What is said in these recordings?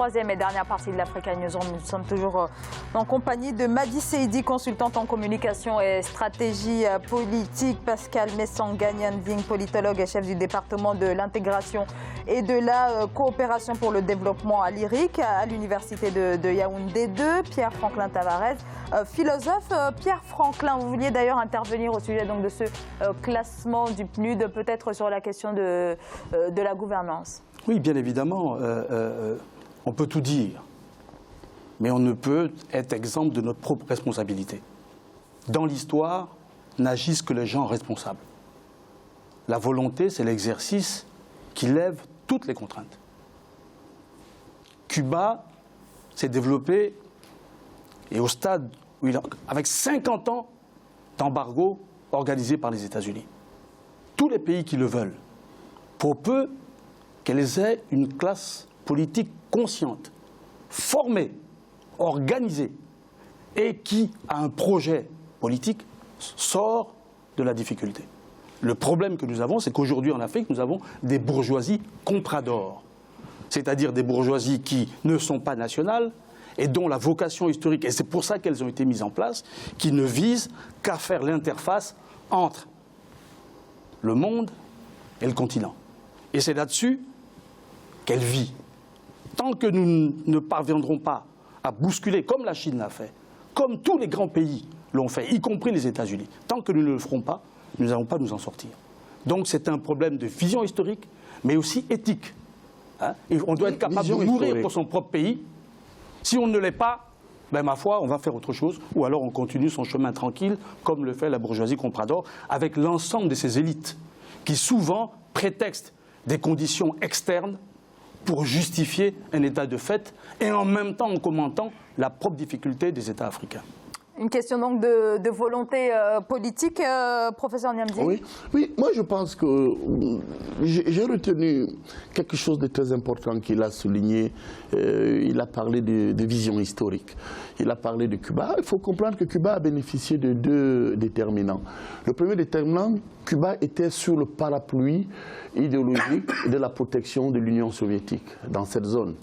troisième et dernière partie de l'Africa News. Nous sommes toujours en compagnie de Madi Seydi, consultante en communication et stratégie politique, Pascal Messanga-Nyanding, politologue et chef du département de l'intégration et de la coopération pour le développement à l'IRIC à l'université de Yaoundé 2, Pierre Franklin Tavares, philosophe. Pierre Franklin, vous vouliez d'ailleurs intervenir au sujet donc, de ce classement du PNUD, peut-être sur la question de la gouvernance. Oui, bien évidemment, on peut tout dire, mais on ne peut être exempt de notre propre responsabilité. Dans l'histoire, n'agissent que les gens responsables. La volonté, c'est l'exercice qui lève toutes les contraintes. Cuba s'est développé, et au stade où avec 50 ans d'embargo organisé par les États-Unis. Tous les pays qui le veulent, pour peu qu'elles aient une classe politique consciente, formée, organisée, et qui a un projet politique, sort de la difficulté. Le problème que nous avons, c'est qu'aujourd'hui en Afrique, nous avons des bourgeoisies compradors, c'est-à-dire des bourgeoisies qui ne sont pas nationales et dont la vocation historique, et c'est pour ça qu'elles ont été mises en place, qui ne visent qu'à faire l'interface entre le monde et le continent. Et c'est là-dessus qu'elle vit. Tant que nous ne parviendrons pas à bousculer, comme la Chine l'a fait, comme tous les grands pays l'ont fait, y compris les États-Unis, tant que nous ne le ferons pas, nous n'allons pas nous en sortir. Donc c'est un problème de vision historique, mais aussi éthique. Hein, et on doit être capable de mourir pour son propre pays. Si on ne l'est pas, ben, ma foi, on va faire autre chose, ou alors on continue son chemin tranquille, comme le fait la bourgeoisie comprador, avec l'ensemble de ces élites, qui souvent prétextent des conditions externes pour justifier un état de fait, et en même temps en commentant la propre difficulté des États africains. Une question donc de volonté politique, professeur Nyanding. Oui, moi je pense que j'ai retenu quelque chose de très important qu'il a souligné. Il a parlé de vision historique. Il a parlé de Cuba. Il faut comprendre que Cuba a bénéficié de deux déterminants. Le premier déterminant, Cuba était sous le parapluie idéologique de la protection de l'Union soviétique dans cette zone.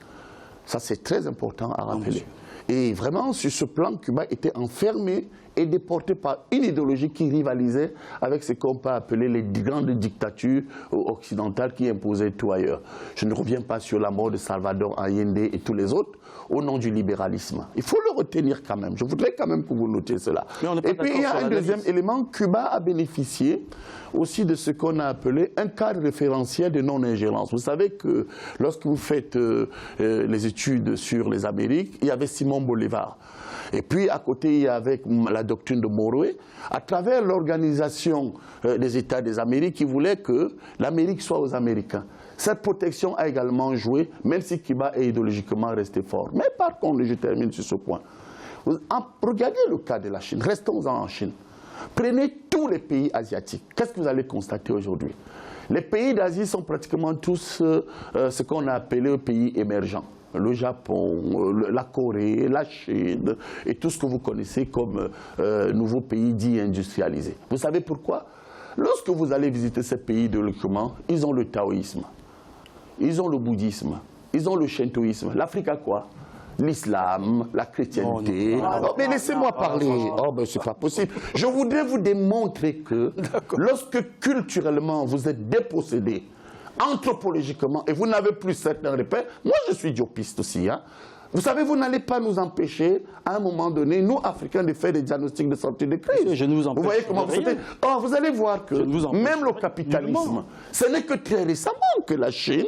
Ça c'est très important à rappeler. Et vraiment, sur ce plan, Cuba était enfermé et déporté par une idéologie qui rivalisait avec ce qu'on peut appeler les grandes dictatures occidentales qui imposaient tout ailleurs. Je ne reviens pas sur la mort de Salvador Allende et tous les autres au nom du libéralisme. Il faut le retenir quand même. Je voudrais quand même que vous notiez cela. Et puis il y a un deuxième élément. Cuba a bénéficié aussi de ce qu'on a appelé un cadre référentiel de non-ingérence. Vous savez que lorsque vous faites les études sur les Amériques, il y avait Simon Bolivar. Et puis à côté, il y avait la doctrine de Monroe, à travers l'organisation des États des Amériques qui voulait que l'Amérique soit aux Américains. Cette protection a également joué, même si Cuba est idéologiquement resté fort. Mais par contre, je termine sur ce point. Regardez le cas de la Chine, restons-en en Chine. Prenez tous les pays asiatiques. Qu'est-ce que vous allez constater aujourd'hui? Les pays d'Asie sont pratiquement tous ce qu'on a appelé pays émergents. Le Japon, la Corée, la Chine et tout ce que vous connaissez comme nouveaux pays dits industrialisés. Vous savez pourquoi? Lorsque vous allez visiter ces pays idéologiquement, ils ont le taoïsme, ils ont le bouddhisme, ils ont le shintoïsme. L'Afrique a quoi? L'islam, la chrétienté. Mais laissez-moi parler. Oh, ben c'est pas possible. Je voudrais vous démontrer que lorsque culturellement vous êtes dépossédé, anthropologiquement, et vous n'avez plus certains repères, moi je suis diopiste aussi, hein. Vous savez, vous n'allez pas nous empêcher, à un moment donné, nous, Africains, de faire des diagnostics de sortie de crise. Je ne vous empêche. Vous voyez comment vous faites? Oh, vous allez voir que même le capitalisme, ce n'est que très récemment que la Chine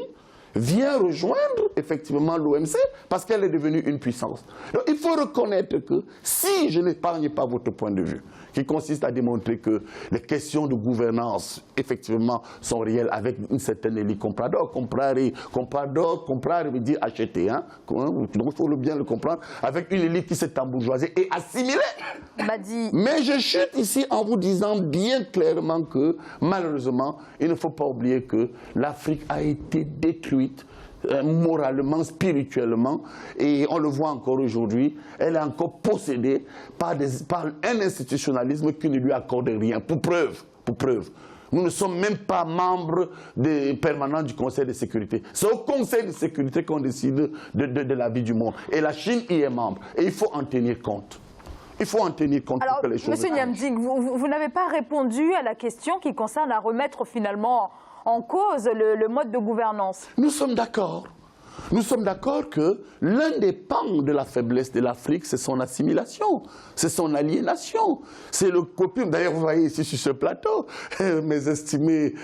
vient rejoindre effectivement l'OMC parce qu'elle est devenue une puissance. Donc, il faut reconnaître que si je n'épargne pas votre point de vue, qui consiste à démontrer que les questions de gouvernance effectivement sont réelles avec une certaine élite comprador. Comprare veut dire acheter, hein? Donc il faut bien le comprendre, avec une élite qui s'est embourgeoisée et assimilée. Mais je chute ici en vous disant bien clairement que malheureusement, il ne faut pas oublier que l'Afrique a été détruite moralement, spirituellement, et on le voit encore aujourd'hui, elle est encore possédée par un institutionnalisme qui ne lui accorde rien. Pour preuve, Nous ne sommes même pas membres permanents du Conseil de sécurité. C'est au Conseil de sécurité qu'on décide de la vie du monde. Et la Chine y est membre. Et il faut en tenir compte. Il faut en tenir compte pour que les choses... Monsieur Niamding, vous n'avez pas répondu à la question qui concerne à remettre finalement en cause le mode de gouvernance. Nous sommes d'accord. Nous sommes d'accord que l'un des pans de la faiblesse de l'Afrique, c'est son assimilation, c'est son aliénation. C'est le copium. D'ailleurs, vous voyez ici sur ce plateau, mes estimés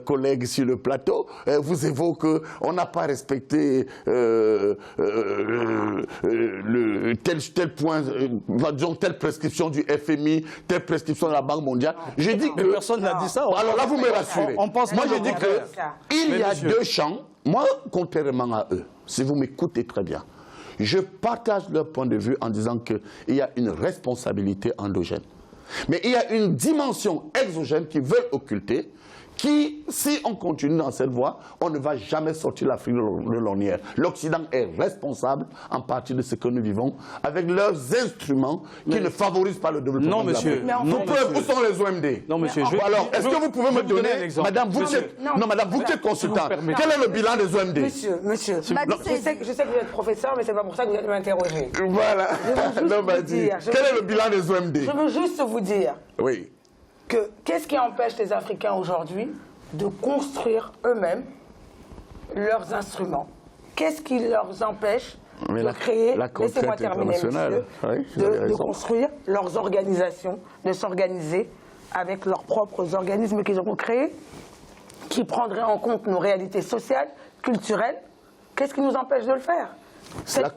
collègues sur le plateau vous évoquent qu'on n'a pas respecté tel point, disons, telle prescription du FMI, telle prescription de la Banque mondiale. J'ai dit que... personne n'a dit ça. Alors là, vous me rassurez. On pense Moi, j'ai dit qu'il y a deux champs. Moi, contrairement à eux, si vous m'écoutez très bien, je partage leur point de vue en disant qu'il y a une responsabilité endogène. Mais il y a une dimension exogène qu'ils veulent occulter, qui, si on continue dans cette voie, on ne va jamais sortir l'Afrique de l'ornière. L'Occident est responsable en partie de ce que nous vivons, avec leurs instruments qui ne favorisent pas le développement de l'Afrique. Où sont les OMD? Non, monsieur. Alors, est-ce que vous pouvez me donner, madame, vous qui êtes consultante, quel est le bilan des OMD? Monsieur, je sais que vous êtes professeur, mais ce n'est pas pour ça que vous allez m'interroger. Voilà, l'homme m'a dit. Quel est le bilan des OMD? Je veux juste vous dire. Oui. Qu'est-ce qui empêche les Africains aujourd'hui de construire eux-mêmes leurs instruments? Qu'est-ce qui leur empêche de créer, laissez-moi terminer, monsieur, de construire leurs organisations, de s'organiser avec leurs propres organismes qu'ils auront créés, qui prendraient en compte nos réalités sociales, culturelles? Qu'est-ce qui nous empêche de le faire?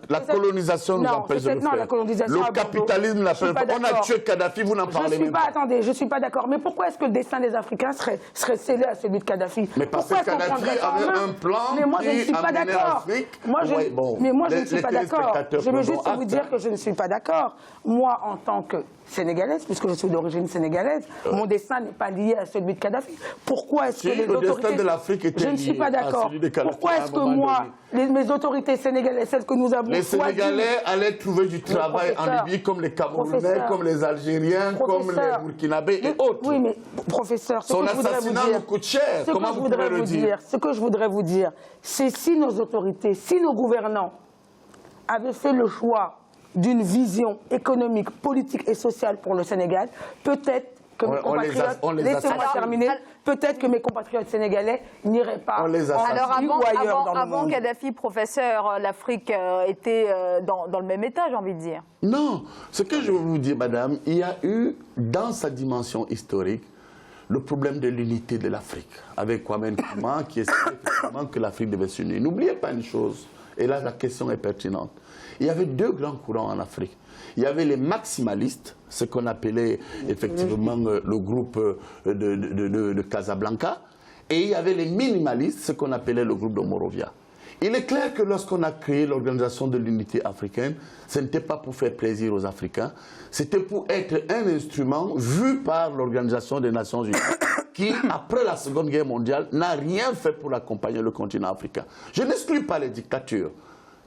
La colonisation nous empêche de le faire. Le capitalisme l'appelle. On a tué Kadhafi, vous n'en parlez même pas. Attendez, je ne suis pas d'accord. Mais pourquoi est-ce que le destin des Africains serait scellé à celui de Kadhafi? Mais parce que Kadhafi avait un plan. Mais moi, je ne suis pas d'accord. Mais moi, je ne suis pas d'accord. Je veux juste vous dire que je ne suis pas d'accord. Moi, en tant que sénégalaise, puisque je suis d'origine sénégalaise, mon destin n'est pas lié à celui de Kadhafi. Pourquoi est-ce que les autorités... Le destin de l'Afrique était lié. Je ne suis pas d'accord. Pourquoi est-ce que moi, mes autorités sénégalaises, celles que nous avons... Les Sénégalais allaient trouver du travail en Libye comme les Camerounais, comme les Algériens, comme les Burkinabés et autres. Oui, mais professeur, son assassinat nous coûte cher. Comment vous pouvez le dire? Ce que je voudrais vous dire, c'est si nos autorités, si nos gouvernants avaient fait le choix d'une vision économique, politique et sociale pour le Sénégal, peut-être que mes compatriotes, laissez-moi terminer, peut-être que mes compatriotes sénégalais n'iraient pas en Afrique ou ailleurs dans le monde. Avant Kadhafi, professeur, l'Afrique était dans le même état, j'ai envie de dire. Non, ce que je veux vous dire, madame, il y a eu, dans sa dimension historique, le problème de l'unité de l'Afrique, avec Kwame Nkrumah, qui estimait effectivement que l'Afrique devait s'unir. N'oubliez pas une chose, et là la question est pertinente. Il y avait deux grands courants en Afrique. Il y avait les maximalistes, ce qu'on appelait effectivement le groupe de Casablanca, et il y avait les minimalistes, ce qu'on appelait le groupe de Morovia. Il est clair que lorsqu'on a créé l'Organisation de l'Unité africaine, ce n'était pas pour faire plaisir aux Africains, c'était pour être un instrument vu par l'Organisation des Nations Unies, qui, après la Seconde Guerre mondiale, n'a rien fait pour accompagner le continent africain. Je n'exclus pas les dictatures,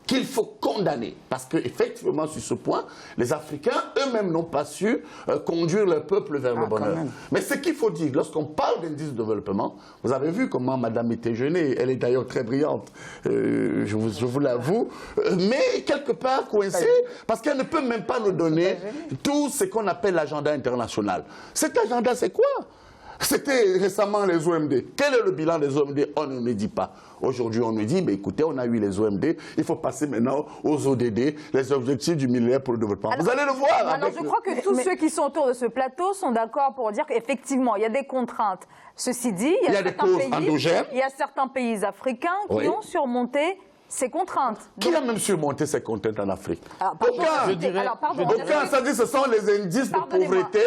qu'il faut condamner. Parce qu'effectivement, sur ce point, les Africains eux-mêmes n'ont pas su conduire leur peuple vers le bonheur. Mais ce qu'il faut dire, lorsqu'on parle d'indice de développement, vous avez vu comment madame était gênée, elle est d'ailleurs très brillante, je vous l'avoue, mais quelque part coincée, parce qu'elle ne peut même pas nous donner tout ce qu'on appelle l'agenda international. Cet agenda, c'est quoi? C'était récemment les OMD. Quel est le bilan des OMD? On ne nous dit pas. Aujourd'hui, on nous dit, mais écoutez, on a eu les OMD, il faut passer maintenant aux ODD, les objectifs du millénaire pour le développement. Alors, vous allez le voir. Alors, je crois que tous ceux qui sont autour de ce plateau sont d'accord pour dire qu'effectivement, il y a des contraintes. Ceci dit, il y a certains pays africains qui ont surmonté ces contraintes. Qui a même surmonté ces contraintes en Afrique? Aucun. Ça dit, ce sont les indices de pauvreté.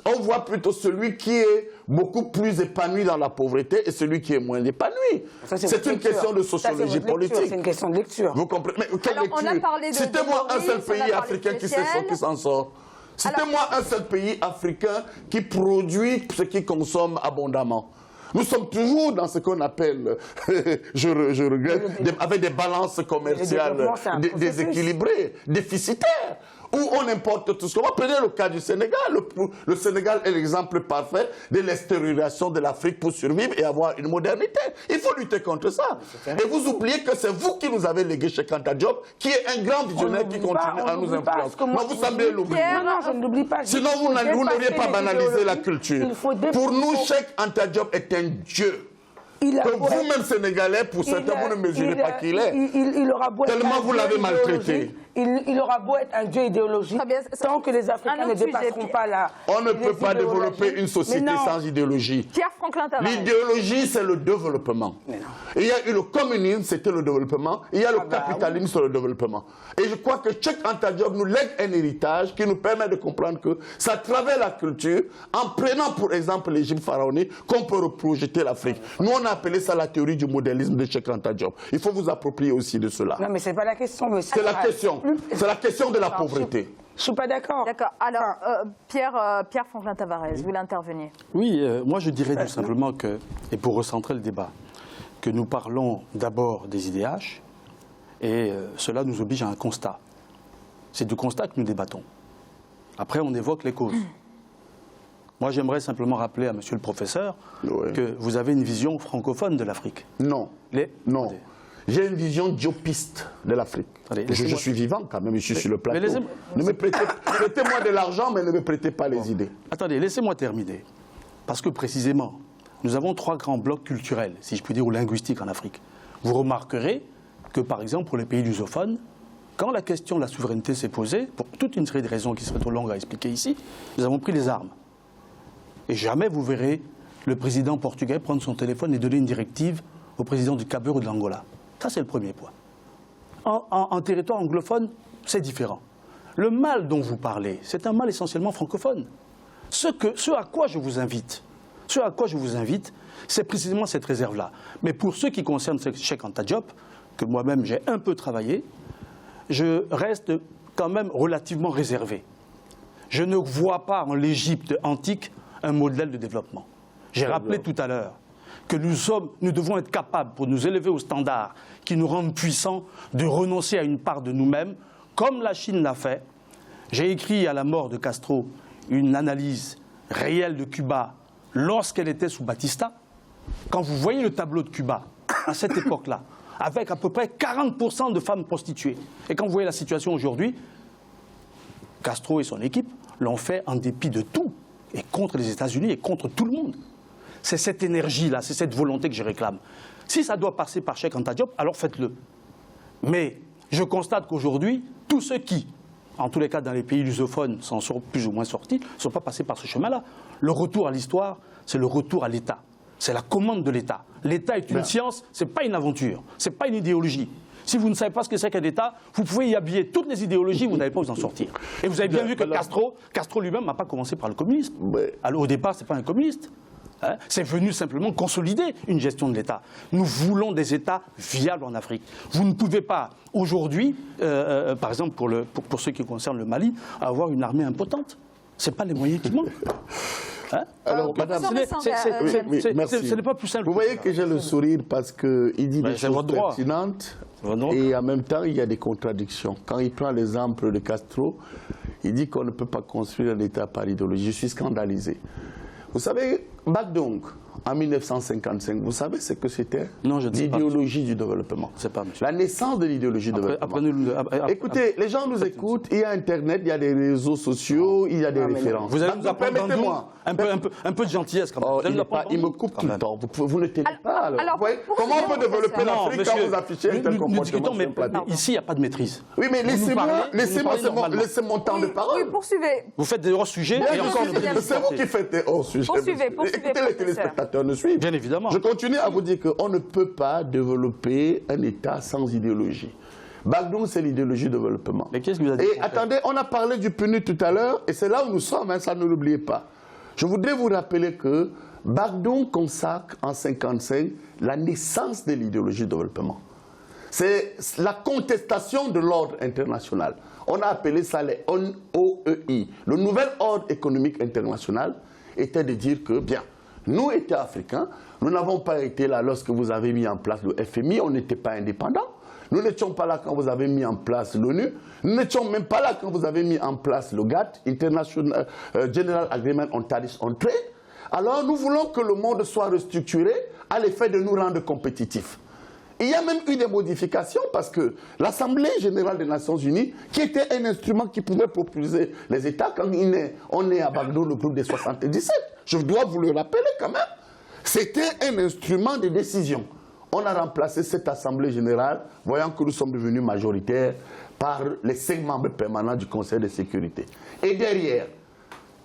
On voit plutôt celui qui est beaucoup plus épanoui dans la pauvreté et celui qui est moins épanoui. C'est une question de sociologie politique. C'est une question de lecture. Vous comprenez? Mais quelle lecture? Citez-moi un seul pays africain qui s'en sort. Citez-moi un seul pays africain qui produit ce qu'il consomme abondamment. Nous sommes toujours dans ce qu'on appelle, je regrette, avec des balances commerciales déséquilibrées, déficitaires. où on importe tout ce qu'on va. Prenez le cas du Sénégal. Le Sénégal est l'exemple parfait de l'extériorisation de l'Afrique pour survivre et avoir une modernité. Il faut lutter contre ça. Et vous oubliez que c'est vous qui nous avez légué Cheikh Anta Diop, qui est un grand visionnaire qui continue à nous influencer. Non, vous semblez l'oublier. Non, je ne l'oublie pas. Sinon, vous n'auriez pas banalisé la culture. Pour nous, Cheikh Anta Diop est un dieu. Que vous-même Sénégalais, pour certains, vous ne mesurez pas qui il est. Il aura beau tellement vous l'avez maltraité. Il aura beau être un dieu idéologique, tant que les Africains ne dépasseront pas là. On ne peut pas développer une société sans idéologie. L'idéologie, c'est le développement. Il y a eu le communisme, c'était le développement. Il y a le capitalisme, c'est le développement. Et je crois que Cheikh Anta Diop nous lègue un héritage qui nous permet de comprendre que c'est à travers la culture, en prenant pour exemple l'Égypte pharaonique, qu'on peut reprojeter l'Afrique. Nous, on a appelé ça la théorie du modélisme de Cheikh Anta Diop. Il faut vous approprier aussi de cela. Non, mais ce n'est pas la question, monsieur. C'est la question. C'est la question de la pauvreté. Je ne suis pas d'accord. D'accord. Alors, Pierre Franklin-Tavares, vous voulez intervenir? Oui, moi je dirais tout simplement que, et pour recentrer le débat, que nous parlons d'abord des IDH, et cela nous oblige à un constat. C'est du constat que nous débattons. Après, on évoque les causes. Moi, j'aimerais simplement rappeler à monsieur le professeur que vous avez une vision francophone de l'Afrique. Non. Non. J'ai une vision diopiste de l'Afrique. Je suis vivant quand même, je suis sur le plateau. Ne me prêtez-moi de l'argent, mais ne me prêtez pas les idées. Attendez, laissez-moi terminer. Parce que précisément, nous avons 3 grands blocs culturels, si je puis dire, ou linguistiques en Afrique. Vous remarquerez que, par exemple, pour les pays lusophones, quand la question de la souveraineté s'est posée, pour toute une série de raisons qui seraient trop longues à expliquer ici, nous avons pris les armes. Et jamais vous verrez le président portugais prendre son téléphone et donner une directive au président du Cap-Vert ou de l'Angola. Ça, c'est le premier point. En territoire anglophone, c'est différent. Le mal dont vous parlez, c'est un mal essentiellement francophone. Ce à quoi je vous invite, c'est précisément cette réserve-là. Mais pour ce qui concerne Cheikh Anta Diop, que moi-même j'ai un peu travaillé, je reste quand même relativement réservé. Je ne vois pas en l'Égypte antique un modèle de développement. J'ai rappelé tout à l'heure que nous devons être capables, pour nous élever aux standards qui nous rendent puissants, de renoncer à une part de nous-mêmes, comme la Chine l'a fait. J'ai écrit à la mort de Castro une analyse réelle de Cuba lorsqu'elle était sous Batista. Quand vous voyez le tableau de Cuba, à cette époque-là, avec à peu près 40% de femmes prostituées, et quand vous voyez la situation aujourd'hui, Castro et son équipe l'ont fait en dépit de tout, et contre les États-Unis et contre tout le monde. C'est cette énergie-là, c'est cette volonté que je réclame. Si ça doit passer par Cheikh Anta Diop, alors faites-le. Mais je constate qu'aujourd'hui, tous ceux qui, en tous les cas dans les pays lusophones, s'en sont plus ou moins sortis, ne sont pas passés par ce chemin-là. Le retour à l'histoire, c'est le retour à l'État. C'est la commande de l'État. L'État est une science, ce n'est pas une aventure, ce n'est pas une idéologie. Si vous ne savez pas ce que c'est qu'un État, vous pouvez y habiller toutes les idéologies, vous n'allez pas vous en sortir. Et vous avez bien vu que Castro lui-même n'a pas commencé par le communisme. Alors, au départ, ce n'est pas un communiste. Hein, c'est venu simplement consolider une gestion de l'État. Nous voulons des États viables en Afrique. Vous ne pouvez pas, aujourd'hui, par exemple pour ce qui concerne le Mali, avoir une armée impotente. Ce n'est pas les moyens qui manquent. Hein? Alors, madame, ce n'est pas plus simple. Vous voyez que j'ai le sourire parce qu'il dit des choses pertinentes et en même temps, il y a des contradictions. Quand il prend l'exemple de Castro, il dit qu'on ne peut pas construire un État par idéologie. Je suis scandalisé. Vous savez, Bagdong, en 1955, vous savez ce que c'était? L'idéologie du développement. C'est pas, monsieur. La naissance de l'idéologie du développement. Écoutez, les gens nous écoutent, il y a Internet, il y a des réseaux sociaux, il y a des références. Vous allez nous apprendre un peu de gentillesse quand même. Il me coupe tout le temps. Vous ne tenez pas. Alors, comment on peut développer l'Afrique quand vous affichez un tel comportement? Mais ici, il n'y a pas de maîtrise. Oui, mais laissez mon temps de parole. Oui, poursuivez. Vous faites des hors-sujets. C'est vous qui faites des hors-sujets. Écoutez, les téléspectateurs ne suivent. Bien évidemment. Je continue à vous dire qu'on ne peut pas développer un État sans idéologie. Bagdong, c'est l'idéologie du développement. Mais qu'est-ce que vous avez dit? Et attendez, on a parlé du PNUD tout à l'heure, et c'est là où nous sommes, hein, ça ne l'oubliez pas. Je voudrais vous rappeler que Bagdong consacre en 1955 la naissance de l'idéologie du développement. C'est la contestation de l'ordre international. On a appelé ça les OEI. Le nouvel ordre économique international était de dire que, bien, nous, États africains, nous n'avons pas été là lorsque vous avez mis en place le FMI, on n'était pas indépendants. Nous n'étions pas là quand vous avez mis en place l'ONU. Nous n'étions même pas là quand vous avez mis en place le GATT, International General Agreement on Tariffs on Trade. Alors nous voulons que le monde soit restructuré à l'effet de nous rendre compétitifs. Il y a même eu des modifications parce que l'Assemblée générale des Nations Unies, qui était un instrument qui pouvait propulser les États, quand on est à Bagdad, le groupe des 77, je dois vous le rappeler quand même, c'était un instrument de décision. On a remplacé cette Assemblée générale, voyant que nous sommes devenus majoritaires, par les 5 membres permanents du Conseil de sécurité. Et derrière,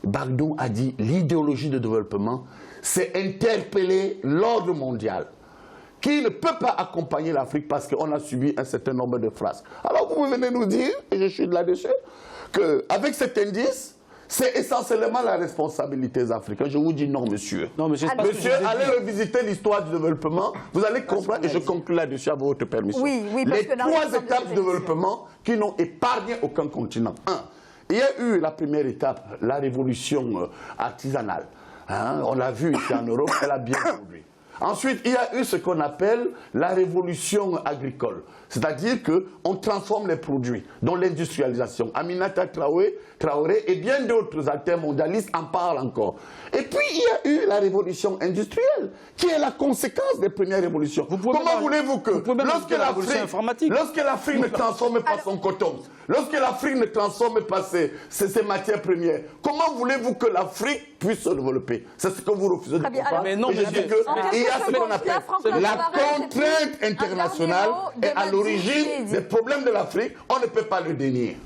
Bagdad a dit l'idéologie de développement, c'est interpeller l'ordre mondial, qui ne peut pas accompagner l'Afrique parce qu'on a subi un certain nombre de phrases. Alors vous venez nous dire, et je suis là-dessus, qu'avec cet indice, c'est essentiellement la responsabilité des Africains. Je vous dis non, monsieur. Non, monsieur, allez revisiter l'histoire du développement. Vous allez comprendre, et je conclue là-dessus à votre permission. Oui, les 3 étapes de développement qui n'ont épargné aucun continent. 1. Il y a eu la première étape, la révolution artisanale. Hein, on l'a vu ici en Europe, elle a bien produit. Ensuite, il y a eu ce qu'on appelle la révolution agricole. C'est-à-dire qu'on transforme les produits, dont l'industrialisation. Aminata Traoré et bien d'autres altermondialistes en parlent encore. Et puis, il y a eu la révolution industrielle, qui est la conséquence des premières révolutions. Comment voulez-vous que, lorsque l'Afrique ne transforme pas son coton, lorsque l'Afrique ne transforme pas ses matières premières, comment voulez-vous que l'Afrique puisse se développer? C'est ce que vous refusez de comprendre. Mais non, mais je dis qu'il y a ce qu'on appelle la contrainte internationale et à l'origine des problèmes de l'Afrique, on ne peut pas le dénier.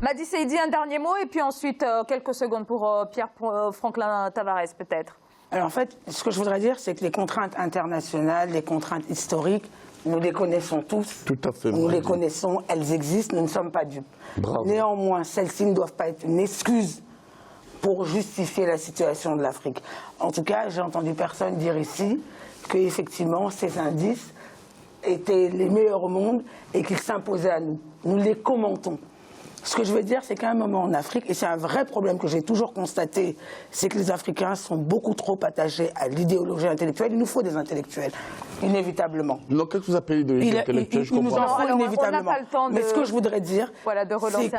Madi Seydi, un dernier mot, et puis ensuite quelques secondes pour Pierre-Franklin Tavares, peut-être. Alors en fait, ce que je voudrais dire, c'est que les contraintes internationales, les contraintes historiques, nous les connaissons tous. Tout à fait. Nous les connaissons, elles existent, nous ne sommes pas dupes. Bravo. Néanmoins, celles-ci ne doivent pas être une excuse pour justifier la situation de l'Afrique. En tout cas, j'ai entendu personne dire ici qu'effectivement, ces indices étaient les meilleurs au monde et qu'ils s'imposaient à nous. Nous les commentons. Ce que je veux dire, c'est qu'à un moment en Afrique, et c'est un vrai problème que j'ai toujours constaté, c'est que les Africains sont beaucoup trop attachés à l'idéologie intellectuelle. Il nous faut des intellectuels, inévitablement. Non, qu'est-ce que vous appelez idéologie intellectuelle? Il nous en faut inévitablement. Mais ce que je voudrais dire, c'est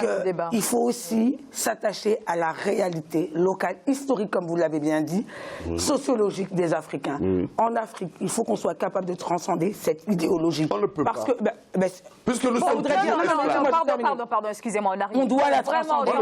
qu'il faut aussi s'attacher à la réalité locale, historique, comme vous l'avez bien dit, sociologique des Africains. En Afrique, il faut qu'on soit capable de transcender cette idéologie. On ne peut pas. Puisque nous sommes pardon, excusez-moi. On doit la transcender.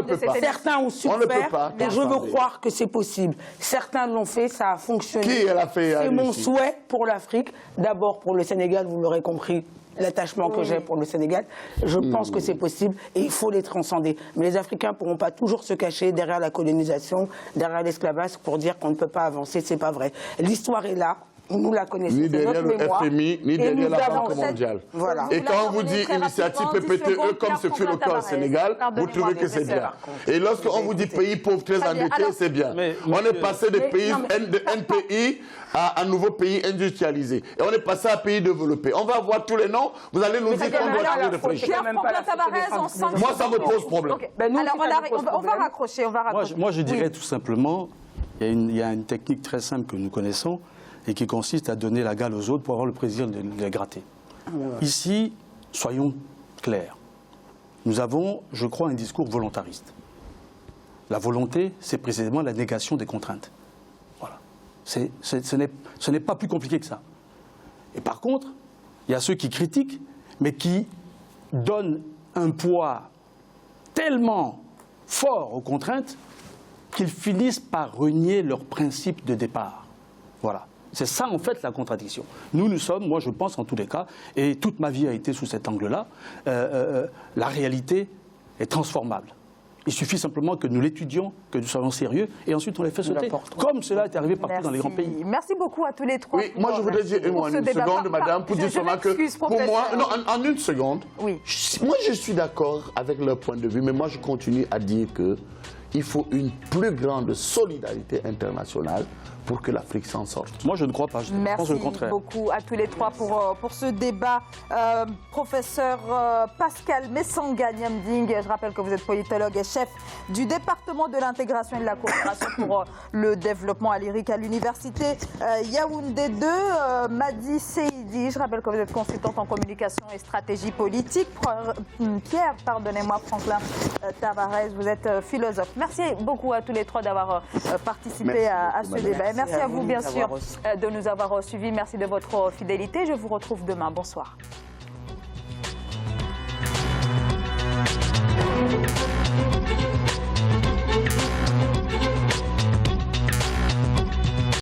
Certains ont su le faire, et je veux croire que c'est possible. Certains l'ont fait, ça a fonctionné. Qui l'a fait? C'est mon souhait pour l'Afrique. D'abord pour le Sénégal, vous l'aurez compris, l'attachement que j'ai pour le Sénégal. Je pense que c'est possible et il faut les transcender. Mais les Africains ne pourront pas toujours se cacher derrière la colonisation, derrière l'esclavage pour dire qu'on ne peut pas avancer. C'est pas vrai. L'histoire est là. Nous la connaissons. Ni derrière le FMI, ni derrière la Banque mondiale. Voilà. Et quand on vous dit initiative PPTE, comme ce fut le cas au Sénégal, vous trouvez que c'est bien. Et lorsqu'on vous dit pays pauvre très endetté, c'est bien. On est passé de NPI à un nouveau pays industrialisé. Et on est passé à pays développé. On va avoir tous les noms. Vous allez nous dire qu'on doit changer de fraîcheur. Moi, ça me pose problème. Alors, on va raccrocher. Moi, je dirais tout simplement, il y a une technique très simple que nous connaissons, et qui consiste à donner la gale aux autres pour avoir le plaisir de les gratter. Ici, soyons clairs, nous avons, je crois, un discours volontariste. La volonté, c'est précisément la négation des contraintes. Voilà. Ce n'est pas plus compliqué que ça. Et par contre, il y a ceux qui critiquent, mais qui donnent un poids tellement fort aux contraintes qu'ils finissent par renier leurs principes de départ. Voilà. C'est ça, en fait, la contradiction. Nous sommes, moi je pense en tous les cas, et toute ma vie a été sous cet angle-là, la réalité est transformable. Il suffit simplement que nous l'étudions, que nous soyons sérieux, et ensuite on les fait sauter, comme cela est arrivé partout dans les grands pays. Merci beaucoup à tous les trois. Oui, moi je voudrais dire une seconde, madame, pour dire seulement que, pour moi, non, en une seconde, moi je suis d'accord avec leur point de vue, mais moi je continue à dire que il faut une plus grande solidarité internationale pour que l'Afrique s'en sorte. Moi, je ne crois pas. Je pense le contraire. Merci beaucoup à tous les trois pour ce débat. Professeur Pascal Messanga-Niamding, je rappelle que vous êtes politologue et chef du département de l'intégration et de la coopération pour le développement à l'IRIC à l'université Yaoundé 2. Madi Seydi, je rappelle que vous êtes consultante en communication et stratégie politique. Pierre, pardonnez-moi, Franklin Tavares, vous êtes philosophe. Merci beaucoup à tous les trois d'avoir participé à ce débat. Merci à vous, bien sûr, de nous avoir suivis. Merci de votre fidélité. Je vous retrouve demain. Bonsoir.